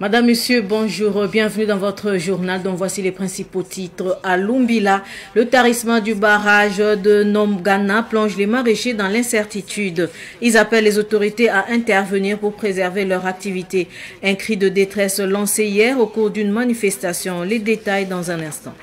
Madame, Monsieur, bonjour, bienvenue dans votre journal dont voici les principaux titres. À Lumbila, le tarissement du barrage de Nomgana plonge les maraîchers dans l'incertitude. Ils appellent les autorités à intervenir pour préserver leur activité. Un cri de détresse lancé hier au cours d'une manifestation. Les détails dans un instant.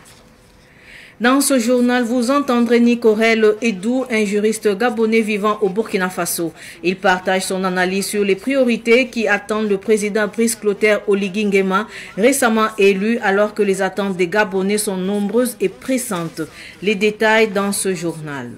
Dans ce journal, vous entendrez Nicorel Edou, un juriste gabonais vivant au Burkina Faso. Il partage son analyse sur les priorités qui attendent le président Brice Clotaire Oligui Nguema, récemment élu, alors que les attentes des Gabonais sont nombreuses et pressantes. Les détails dans ce journal.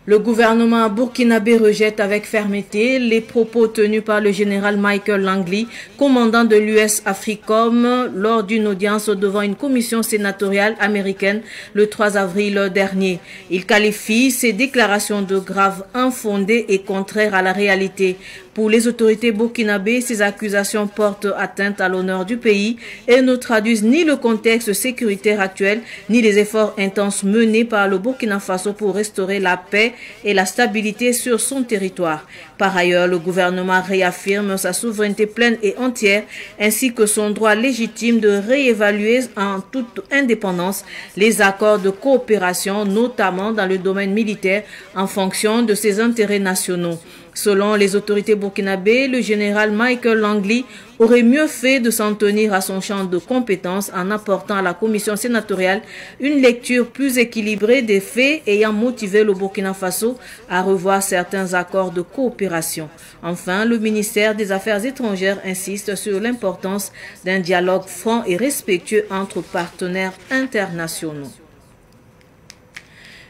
Le gouvernement burkinabé rejette avec fermeté les propos tenus par le général Michael Langley, commandant de l'US Africom, lors d'une audience devant une commission sénatoriale américaine le 3 avril dernier. Il qualifie ces déclarations de graves, infondées et contraires à la réalité. Pour les autorités burkinabées, ces accusations portent atteinte à l'honneur du pays et ne traduisent ni le contexte sécuritaire actuel, ni les efforts intenses menés par le Burkina Faso pour restaurer la paix et la stabilité sur son territoire. Par ailleurs, le gouvernement réaffirme sa souveraineté pleine et entière, ainsi que son droit légitime de réévaluer en toute indépendance les accords de coopération, notamment dans le domaine militaire, en fonction de ses intérêts nationaux. Selon les autorités burkinabées, le général Michael Langley aurait mieux fait de s'en tenir à son champ de compétences en apportant à la commission sénatoriale une lecture plus équilibrée des faits ayant motivé le Burkina Faso à revoir certains accords de coopération. Enfin, le ministère des Affaires étrangères insiste sur l'importance d'un dialogue franc et respectueux entre partenaires internationaux.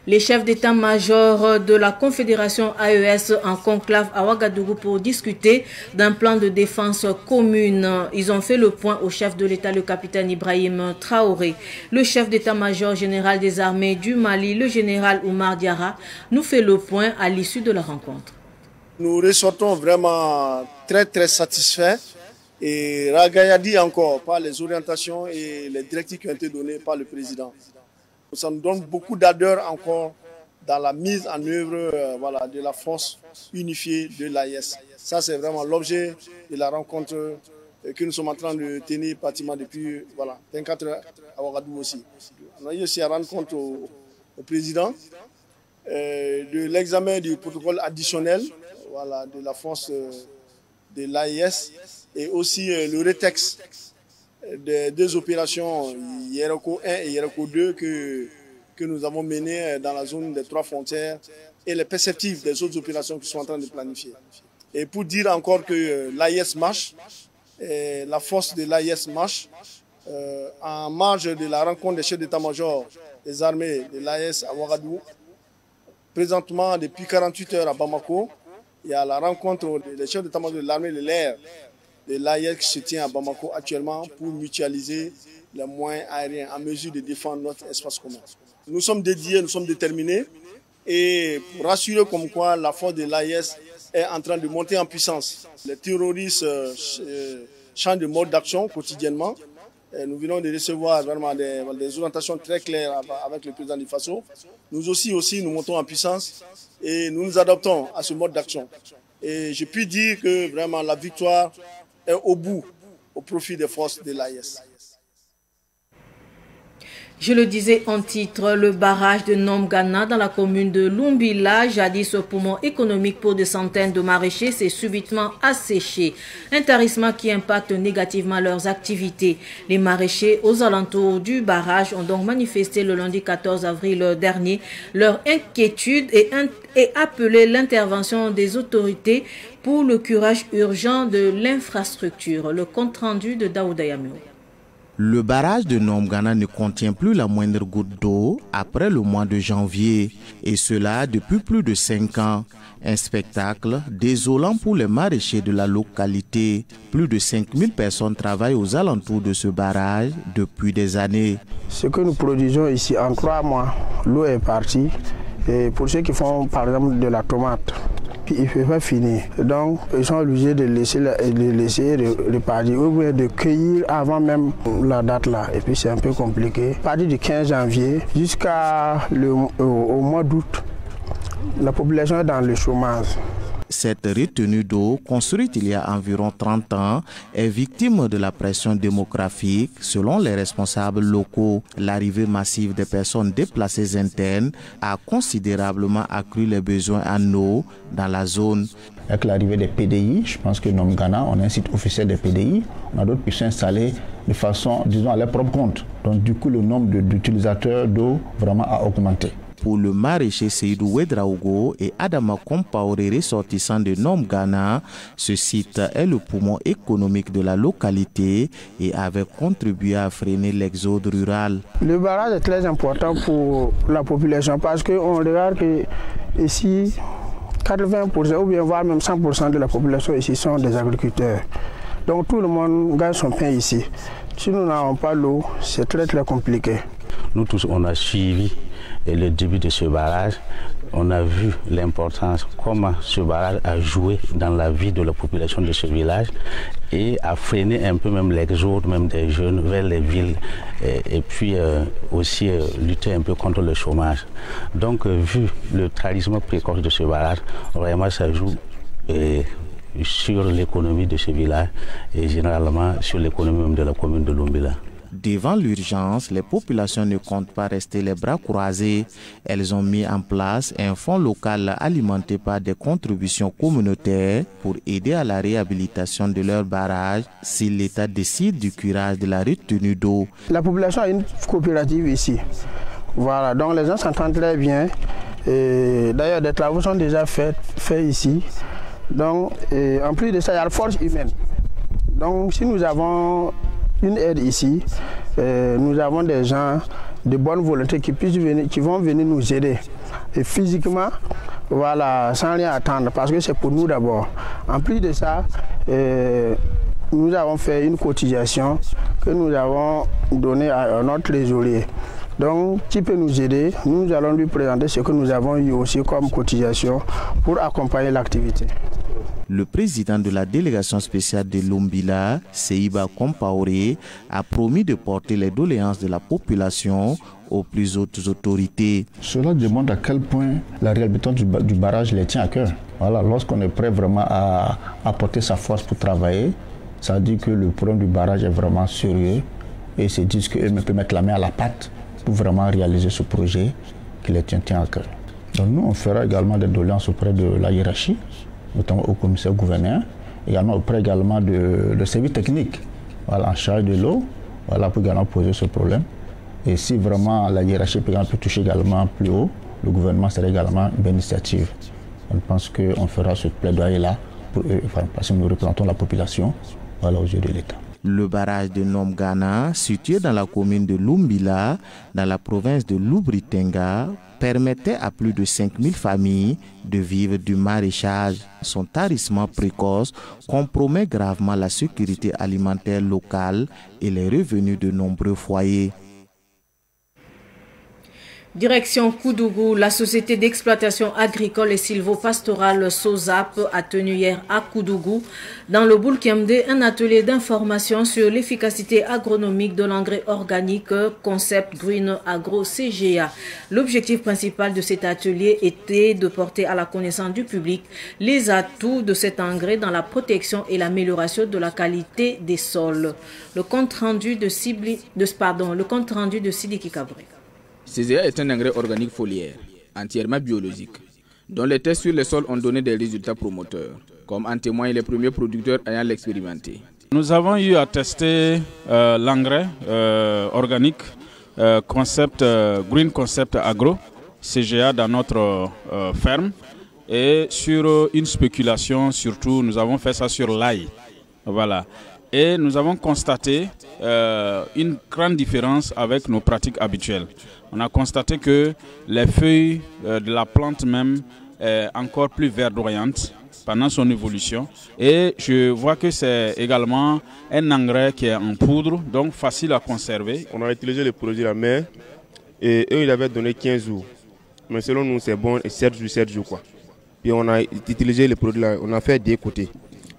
Les chefs d'état-major de la Confédération AES en conclave à Ouagadougou pour discuter d'un plan de défense commune. Ils ont fait le point au chef de l'État, le capitaine Ibrahim Traoré. Le chef d'état-major général des armées du Mali, le général Oumar Diarra, nous fait le point à l'issue de la rencontre. Nous ressortons vraiment très satisfaits et ragaillardis encore par les orientations et les directives qui ont été données par le président. Ça nous donne beaucoup d'ardeur encore dans la mise en œuvre de la force unifiée de l'AES. Ça, c'est vraiment l'objet de la rencontre que nous sommes en train de tenir pratiquement depuis 24 heures à Ouagadougou aussi. On a eu aussi à rendre compte au président de l'examen du protocole additionnel de la force de l'AES et aussi le rétexte des deux opérations Yeroko 1 et Yeroko 2 que nous avons menées dans la zone des 3 frontières et les perspectives des autres opérations qui sont en train de planifier. Et pour dire encore que l'AES marche, la force de l'AES marche, en marge de la rencontre des chefs d'état-major des armées de l'AES à Ouagadougou, présentement depuis 48 heures à Bamako, il y a la rencontre des chefs d'état-major de l'armée de l'air de l'AES qui se tient à Bamako actuellement pour mutualiser les moyens aériens en mesure de défendre notre espace commun. Nous sommes dédiés, nous sommes déterminés et pour rassurer comme quoi la force de l'AES est en train de monter en puissance. Les terroristes changent de mode d'action quotidiennement. Et nous venons de recevoir vraiment des orientations très claires avec le président du Faso. Nous aussi nous montons en puissance et nous nous adaptons à ce mode d'action. Et je puis dire que vraiment la victoire est au bout, au profit des forces de l'AES. Je le disais en titre, le barrage de Nomgana dans la commune de Lumbila, jadis poumon économique pour des centaines de maraîchers, s'est subitement asséché. Un tarissement qui impacte négativement leurs activités. Les maraîchers aux alentours du barrage ont donc manifesté le lundi 14 avril dernier leur inquiétude et appelé l'intervention des autorités pour le curage urgent de l'infrastructure. Le compte-rendu de Daouda Yamou. Le barrage de Nomgana ne contient plus la moindre goutte d'eau après le mois de janvier, et cela depuis plus de 5 ans. Un spectacle désolant pour les maraîchers de la localité. Plus de 5000 personnes travaillent aux alentours de ce barrage depuis des années. Ce que nous produisons ici en 3 mois, l'eau est partie. Et pour ceux qui font par exemple de la tomate, il ne peut pas finir. Donc, ils sont obligés de laisser repartir ou bien de cueillir avant même la date là. Et puis, c'est un peu compliqué. À partir du 15 janvier jusqu'au mois d'août, la population est dans le chômage. Cette retenue d'eau, construite il y a environ 30 ans, est victime de la pression démographique. Selon les responsables locaux, l'arrivée massive des personnes déplacées internes a considérablement accru les besoins en eau dans la zone. Avec l'arrivée des PDI, je pense que Nom Ghana, on a un site officiel des PDI. On a d'autres qui sont installés de façon, disons, à leur propre compte. Donc du coup, le nombre d'utilisateurs d'eau vraiment a augmenté. Pour le maraîcher Seydou Ouedraogo et Adama Compaoré, ressortissant de Nom Ghana, ce site est le poumon économique de la localité et avait contribué à freiner l'exode rural. Le barrage est très important pour la population parce qu'on regarde que ici, 80% ou bien voire même 100% de la population ici sont des agriculteurs. Donc tout le monde gagne son pain ici. Si nous n'avons pas l'eau, c'est très compliqué. Nous tous, on a suivi le début de ce barrage. On a vu l'importance, comment ce barrage a joué dans la vie de la population de ce village et a freiné un peu même l'exode même des jeunes vers les villes et puis aussi lutter un peu contre le chômage. Donc vu le trahissement précoce de ce barrage, vraiment ça joue sur l'économie de ce village et généralement sur l'économie même de la commune de Lumbila. Devant l'urgence, les populations ne comptent pas rester les bras croisés. Elles ont mis en place un fonds local alimenté par des contributions communautaires pour aider à la réhabilitation de leur barrage si l'État décide du curage de la retenue d'eau. La population a une coopérative ici. Voilà, donc les gens s'entendent très bien. D'ailleurs, des travaux sont déjà faits ici. Donc, en plus de ça, il y a la force humaine. Donc, si nous avons une aide ici, nous avons des gens de bonne volonté qui vont venir nous aider. Et physiquement, voilà, sans rien attendre, parce que c'est pour nous d'abord. En plus de ça, nous avons fait une cotisation que nous avons donnée à notre trésorier. Donc, qui peut nous aider, nous allons lui présenter ce que nous avons eu aussi comme cotisation pour accompagner l'activité. Le président de la délégation spéciale de Lumbila, Seiba Compaoré, a promis de porter les doléances de la population aux plus hautes autorités. Cela demande à quel point la réhabilitation du barrage les tient à cœur. Voilà, lorsqu'on est prêt vraiment à apporter sa force pour travailler, ça dit que le problème du barrage est vraiment sérieux et ils se disent qu'eux peuvent mettre la main à la pâte pour vraiment réaliser ce projet qui les tient à cœur. Donc nous, on fera également des doléances auprès de la hiérarchie, notamment au commissaire gouverneur, également auprès également de services techniques, voilà, en charge de l'eau, voilà, pour également poser ce problème. Et si vraiment la hiérarchie peut toucher également plus haut, le gouvernement serait également une bonne initiative. Je pense qu'on fera ce plaidoyer-là parce que nous représentons la population, voilà, aux yeux de l'État. Le barrage de Nom Ghana, situé dans la commune de Lumbila, dans la province de Lubri-Tenga, permettait à plus de 5000 familles de vivre du maraîchage. Son tarissement précoce compromet gravement la sécurité alimentaire locale et les revenus de nombreux foyers. Direction Koudougou, la société d'exploitation agricole et sylvo-pastorale SOSAP a tenu hier à Koudougou, dans le Boulkiamde, un atelier d'information sur l'efficacité agronomique de l'engrais organique concept Green Agro CGA. L'objectif principal de cet atelier était de porter à la connaissance du public les atouts de cet engrais dans la protection et l'amélioration de la qualité des sols. Le compte rendu de Sidiki Kabré. CGA est un engrais organique foliaire, entièrement biologique, dont les tests sur les sols ont donné des résultats promoteurs, comme en témoignent les premiers producteurs ayant l'expérimenté. Nous avons eu à tester l'engrais organique Green Concept Agro, CGA, dans notre ferme. Et sur une spéculation, surtout, nous avons fait ça sur l'ail. Voilà. Et nous avons constaté une grande différence avec nos pratiques habituelles. On a constaté que les feuilles de la plante même est encore plus verdoyantes pendant son évolution. Et je vois que c'est également un engrais qui est en poudre, donc facile à conserver. On a utilisé le produit la mer et eux, ils avaient donné 15 jours. Mais selon nous, c'est bon, et 7 jours quoi. Puis on a utilisé le produit là, on a fait des côtés.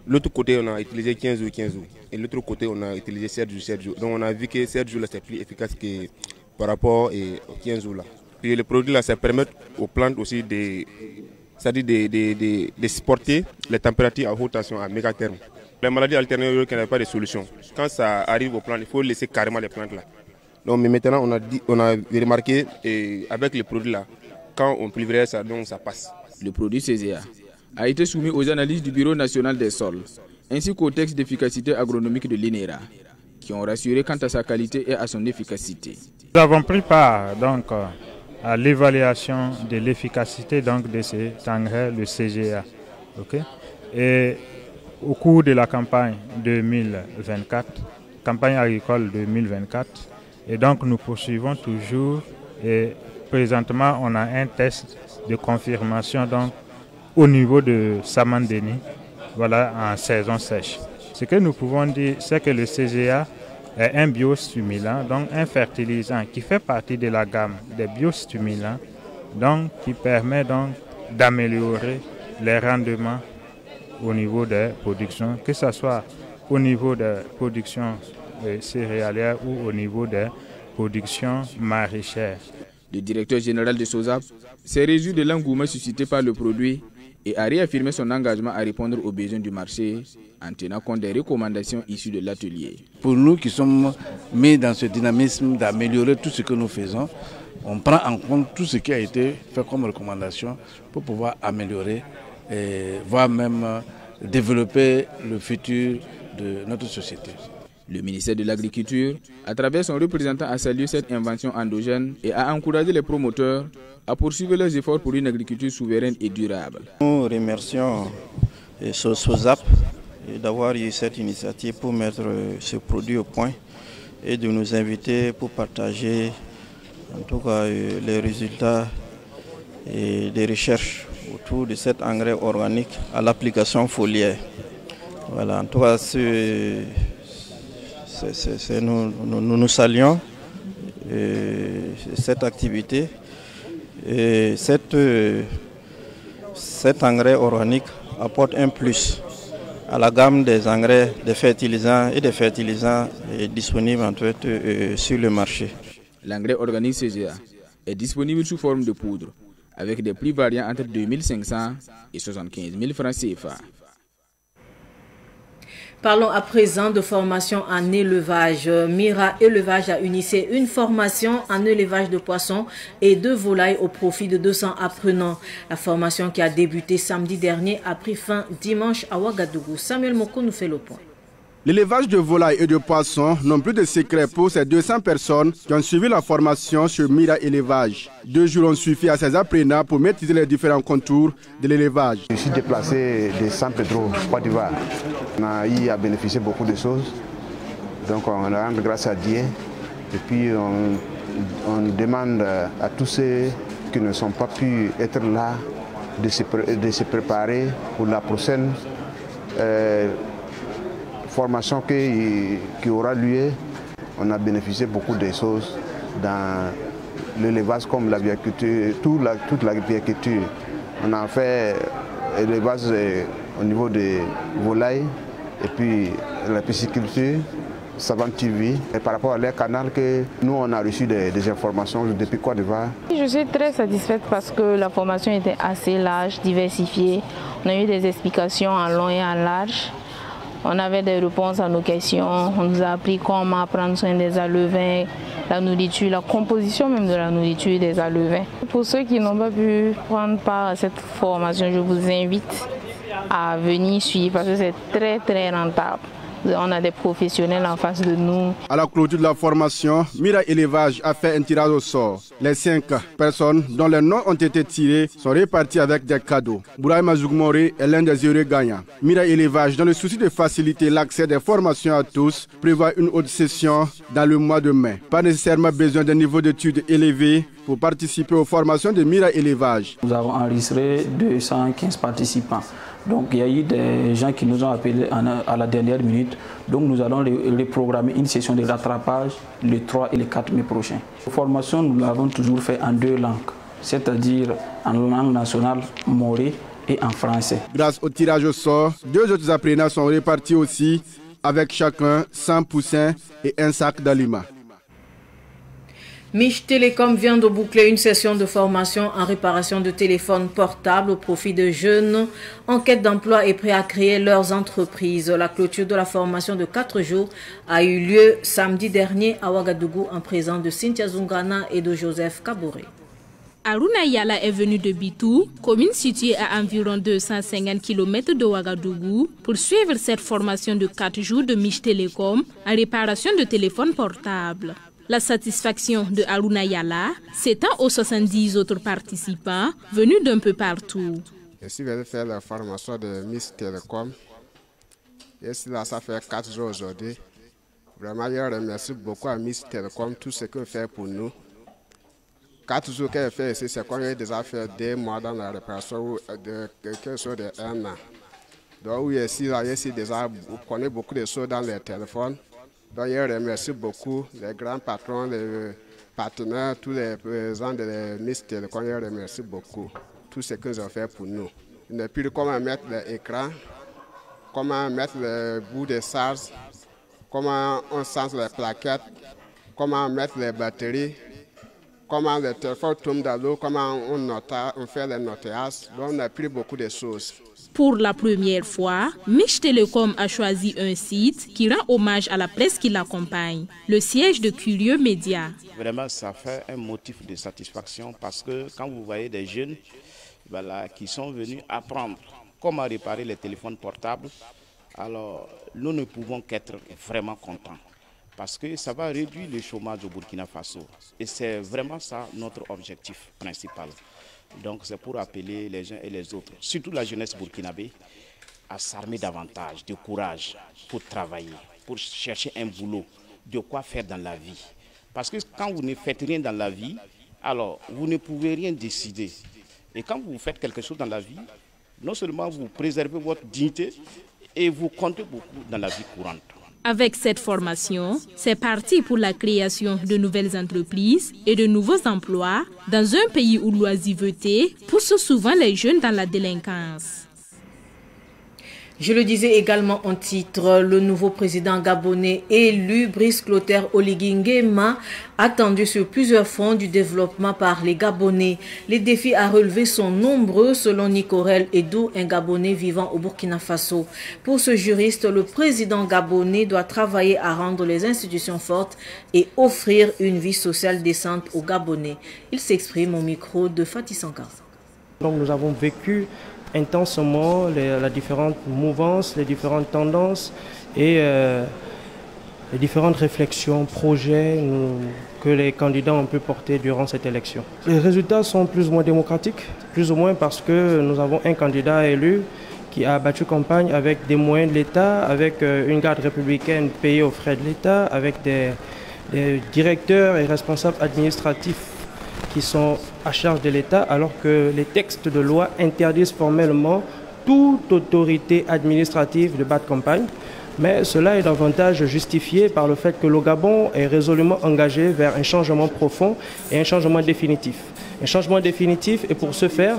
L'autre côté, on a utilisé 15 jours. Et l'autre côté, on a utilisé 7 jours. Donc on a vu que 7 jours là, c'est plus efficace que par rapport aux 15 jours là. Puis le produit là, ça permet aux plantes aussi c'est-à-dire de supporter les températures à haute tension à mégatherme. Les maladies alternées, il n'y a pas de solution. Quand ça arrive aux plantes, il faut laisser carrément les plantes là. Donc, mais maintenant, on a remarqué avec les produits là, quand on pulvérise ça, donc ça passe. Le produit CGA a été soumis aux analyses du Bureau national des sols, ainsi qu'au texte d'efficacité agronomique de l'INERA, qui ont rassuré quant à sa qualité et à son efficacité. Nous avons pris part donc à l'évaluation de l'efficacité de cet engrais, le CGA. Okay? Et au cours de la campagne 2024, campagne agricole 2024, et donc nous poursuivons toujours et présentement on a un test de confirmation donc au niveau de Samandeni, voilà, en saison sèche. Ce que nous pouvons dire, c'est que le CGA est un biostimulant, donc un fertilisant qui fait partie de la gamme des biostimulants, donc qui permet donc d'améliorer les rendements au niveau des productions, que ce soit au niveau des productions céréalières ou au niveau des productions maraîchères. Le directeur général de SOSAP s'est réjoui de l'engouement suscité par le produit et a réaffirmé son engagement à répondre aux besoins du marché en tenant compte des recommandations issues de l'atelier. Pour nous qui sommes mis dans ce dynamisme d'améliorer tout ce que nous faisons, on prend en compte tout ce qui a été fait comme recommandation pour pouvoir améliorer et voire même développer le futur de notre société. Le ministère de l'Agriculture, à travers son représentant, a salué cette invention endogène et a encouragé les promoteurs à poursuivre leurs efforts pour une agriculture souveraine et durable. Nous remercions SOSAP d'avoir eu cette initiative pour mettre ce produit au point et de nous inviter pour partager en tout cas les résultats et des recherches autour de cet engrais organique à l'application foliaire. Voilà, en tout cas, nous saluons cette activité et cet engrais organique apporte un plus à la gamme des engrais, des fertilisants disponibles en fait, sur le marché. L'engrais organique CGA est disponible sous forme de poudre avec des prix variant entre 2500 et 75 000 francs CFA. Parlons à présent de formation en élevage. Mira Élevage a initié une formation en élevage de poissons et de volailles au profit de 200 apprenants. La formation qui a débuté samedi dernier a pris fin dimanche à Ouagadougou. Samuel Moko nous fait le point. L'élevage de volailles et de poissons n'ont plus de secret pour ces 200 personnes qui ont suivi la formation sur Mira Élevage. 2 jours ont suffi à ces apprenants pour maîtriser les différents contours de l'élevage. Je suis déplacé de San Pedro, Côte d'Ivoire. On a eu à bénéficier beaucoup de choses. Donc on rend grâce à Dieu. Et puis on demande à tous ceux qui ne sont pas pu être là de se préparer pour la prochaine formation qui aura lieu. On a bénéficié beaucoup de choses dans l'élevage comme l'aviaculture, toute l'aviaculture. On a fait l'élevage au niveau des volailles et puis la pisciculture, Savane TV. Et par rapport à leur canal, que nous on a reçu des informations depuis Côte d'Ivoire. Je suis très satisfaite parce que la formation était assez large, diversifiée. On a eu des explications en long et en large. On avait des réponses à nos questions, on nous a appris comment prendre soin des alevins, la nourriture, la composition même de la nourriture des alevins. Pour ceux qui n'ont pas pu prendre part à cette formation, je vous invite à venir suivre parce que c'est très très rentable. On a des professionnels en face de nous. À la clôture de la formation, Mira Élevage a fait un tirage au sort. Les 5 personnes dont les noms ont été tirés sont répartis avec des cadeaux. Bouraïma Zougmore est l'un des heureux gagnants. Mira Élevage, dans le souci de faciliter l'accès des formations à tous, prévoit une autre session dans le mois de mai. Pas nécessairement besoin d'un niveau d'études élevé pour participer aux formations de Mira Élevage. Nous avons enregistré 215 participants. Donc il y a eu des gens qui nous ont appelés à la dernière minute. Donc nous allons reprogrammer une session de rattrapage le 3 et le 4 mai prochains. La formation, nous l'avons toujours fait en 2 langues, c'est-à-dire en langue nationale morée et en français. Grâce au tirage au sort, 2 autres apprenants sont répartis aussi avec chacun 100 poussins et un sac d'aliments. Mich Télécom vient de boucler une session de formation en réparation de téléphones portables au profit de jeunes en quête d'emploi et prêts à créer leurs entreprises. La clôture de la formation de 4 jours a eu lieu samedi dernier à Ouagadougou en présence de Cynthia Zungana et de Joseph Kaboré. Aruna Yala est venu de Bitou, commune située à environ 250 km de Ouagadougou, pour suivre cette formation de 4 jours de Mich Télécom en réparation de téléphones portables. La satisfaction de Aruna Yala s'étend aux 70 autres participants venus d'un peu partout. Je suis venu faire la formation de Mich Télécom. Et là, ça fait 4 jours aujourd'hui. Vraiment, je remercie beaucoup à Mich Télécom, tout ce qu'elle fait pour nous. 4 jours qu'elle fait ici, c'est qu'on a déjà fait 2 mois dans la réparation de quelque chose de 1 an. Donc, oui, ici, là, déjà, vous connaissez beaucoup de choses dans les téléphones. Donc, je remercie beaucoup les grands patrons, les partenaires, tous les présents de Mich Télécom. Je remercie beaucoup tout ce qu'ils ont fait pour nous. Il n'est plus comment mettre l'écran, comment mettre le bout de charge, comment on change les plaquettes, comment mettre les batteries, comment le téléphone tombe dans l'eau, comment on fait les notages. Donc, on a appris beaucoup de choses. Pour la première fois, Mich Télécom a choisi un site qui rend hommage à la presse qui l'accompagne, le siège de Curieux Média. Vraiment, ça fait un motif de satisfaction parce que quand vous voyez des jeunes qui sont venus apprendre comment réparer les téléphones portables, alors nous ne pouvons qu'être vraiment contents parce que ça va réduire le chômage au Burkina Faso. Et c'est vraiment ça notre objectif principal. Donc c'est pour appeler les uns et les autres, surtout la jeunesse burkinabé, à s'armer davantage de courage pour travailler, pour chercher un boulot, de quoi faire dans la vie. Parce que quand vous ne faites rien dans la vie, alors vous ne pouvez rien décider. Et quand vous faites quelque chose dans la vie, non seulement vous préservez votre dignité, et vous comptez beaucoup dans la vie courante. Avec cette formation, c'est parti pour la création de nouvelles entreprises et de nouveaux emplois dans un pays où l'oisiveté pousse souvent les jeunes dans la délinquance. Je le disais également en titre, le nouveau président gabonais élu, Brice Clotaire Oligui Nguema, attendu sur plusieurs fronts du développement par les Gabonais. Les défis à relever sont nombreux selon Nicorel Edou, un Gabonais vivant au Burkina Faso. Pour ce juriste, le président gabonais doit travailler à rendre les institutions fortes et offrir une vie sociale décente aux Gabonais. Il s'exprime au micro de Fatih Sankara. Donc nous avons vécu intensément les différentes mouvances, les différentes tendances et les différentes réflexions, projets que les candidats ont pu porter durant cette élection. Les résultats sont plus ou moins démocratiques, plus ou moins parce que nous avons un candidat élu qui a battu campagne avec des moyens de l'État, avec une garde républicaine payée aux frais de l'État, avec des directeurs et responsables administratifs qui sont à charge de l'État, alors que les textes de loi interdisent formellement toute autorité administrative de battre campagne. Mais cela est davantage justifié par le fait que le Gabon est résolument engagé vers un changement profond et un changement définitif. Un changement définitif, et pour ce faire,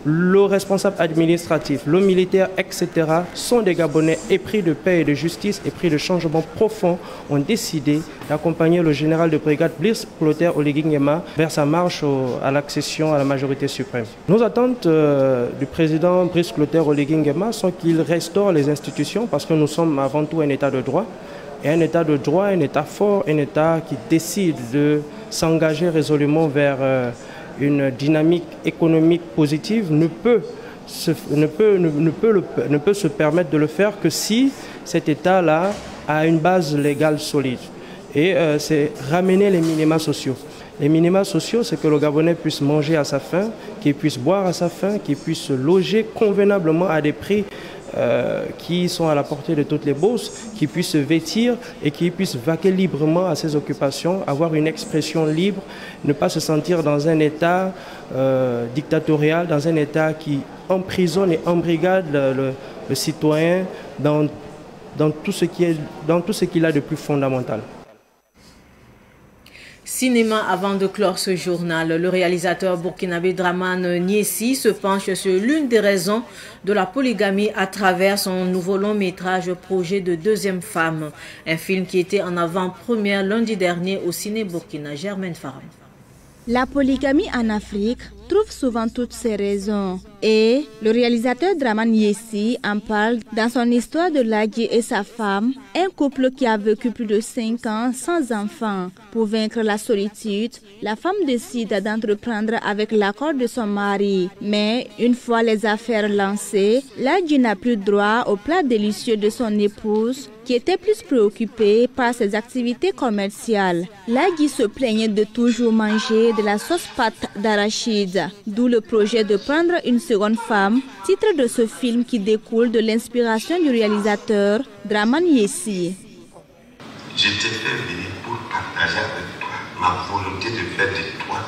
le responsable administratif, le militaire, etc. sont des Gabonais épris de paix et de justice, épris de changements profonds, ont décidé d'accompagner le général de brigade Brice Clotaire Oligui Nguema vers sa marche à l'accession à la majorité suprême. Nos attentes du président Brice Clotaire Oligui Nguema sont qu'il restaure les institutions parce que nous sommes avant tout un État de droit. Et un État de droit, un État fort, un État qui décide de s'engager résolument vers une dynamique économique positive ne peut se permettre de le faire que si cet État-là a une base légale solide. Et c'est ramener les minima sociaux. Les minima sociaux, c'est que le Gabonais puisse manger à sa faim, qu'il puisse boire à sa faim, qu'il puisse se loger convenablement à des prix qui sont à la portée de toutes les bourses, qui puissent se vêtir et qui puissent vaquer librement à ses occupations, avoir une expression libre, ne pas se sentir dans un État dictatorial, dans un État qui emprisonne et embrigade le citoyen dans tout ce qu'il a de plus fondamental. Cinéma avant de clore ce journal, le réalisateur burkinabé Dramane Niessi se penche sur l'une des raisons de la polygamie à travers son nouveau long métrage Projet de deuxième femme, un film qui était en avant-première lundi dernier au ciné burkina. Germaine Faram. La polygamie en Afrique trouve souvent toutes ses raisons et le réalisateur Dramane Niessi en parle dans son histoire de Lagui et sa femme, un couple qui a vécu plus de 5 ans sans enfants. Pour vaincre la solitude, la femme décide d'entreprendre avec l'accord de son mari. Mais une fois les affaires lancées, Lagui n'a plus droit au plat délicieux de son épouse qui était plus préoccupée par ses activités commerciales. Lagui se plaignait de toujours manger de la sauce pâte d'arachide, d'où le projet de prendre une seconde femme, titre de ce film qui découle de l'inspiration du réalisateur Dramane Niessi. Je t'ai fait venir pour partager avec toi ma volonté de faire de toi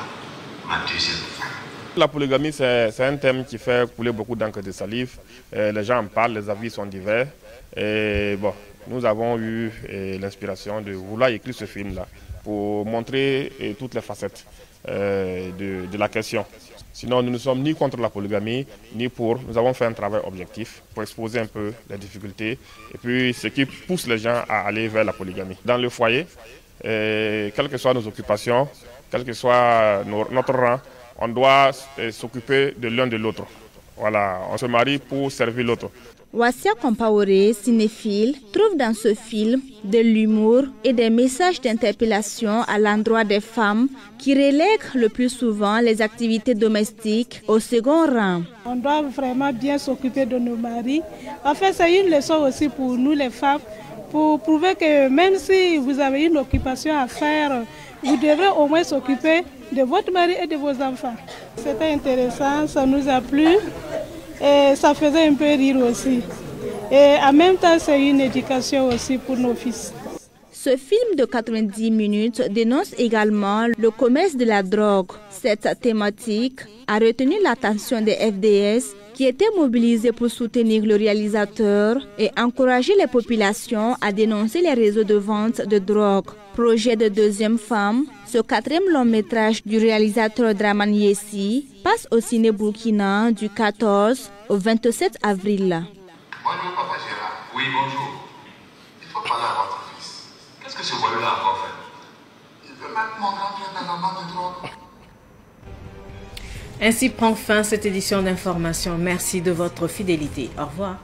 ma deuxième femme. La polygamie, c'est un thème qui fait couler beaucoup d'encre de salive. Les gens en parlent, les avis sont divers. Et bon, nous avons eu l'inspiration de vouloir écrire ce film-là pour montrer toutes les facettes de la question. Sinon, nous ne sommes ni contre la polygamie, ni pour. Nous avons fait un travail objectif pour exposer un peu les difficultés et puis ce qui pousse les gens à aller vers la polygamie. Dans le foyer, quelles que soient nos occupations, quel que soit notre rang, on doit s'occuper de l'un de l'autre. Voilà, on se marie pour servir l'autre. Wassia Compaoré, cinéphile, trouve dans ce film de l'humour et des messages d'interpellation à l'endroit des femmes qui relèguent le plus souvent les activités domestiques au second rang. On doit vraiment bien s'occuper de nos maris. En fait, c'est une leçon aussi pour nous les femmes, pour prouver que même si vous avez une occupation à faire, vous devrez au moins s'occuper de votre mari et de vos enfants. C'était intéressant, ça nous a plu. Et ça faisait un peu rire aussi. Et en même temps, c'est une éducation aussi pour nos fils. Ce film de 90 minutes dénonce également le commerce de la drogue. Cette thématique a retenu l'attention des FDS qui étaient mobilisés pour soutenir le réalisateur et encourager les populations à dénoncer les réseaux de vente de drogue. Projet de deuxième femme, ce 4e long métrage du réalisateur Dramane Niessi passe au ciné burkina du 14 au 27 avril. Bonjour Papa Gérard. Oui, bonjour. Il faut parler à votre fils. Qu'est-ce que ce voyou-là a encore fait? Il veut mettre mon grand-père dans la vente de drogue. Ainsi prend fin cette édition d'information. Merci de votre fidélité. Au revoir.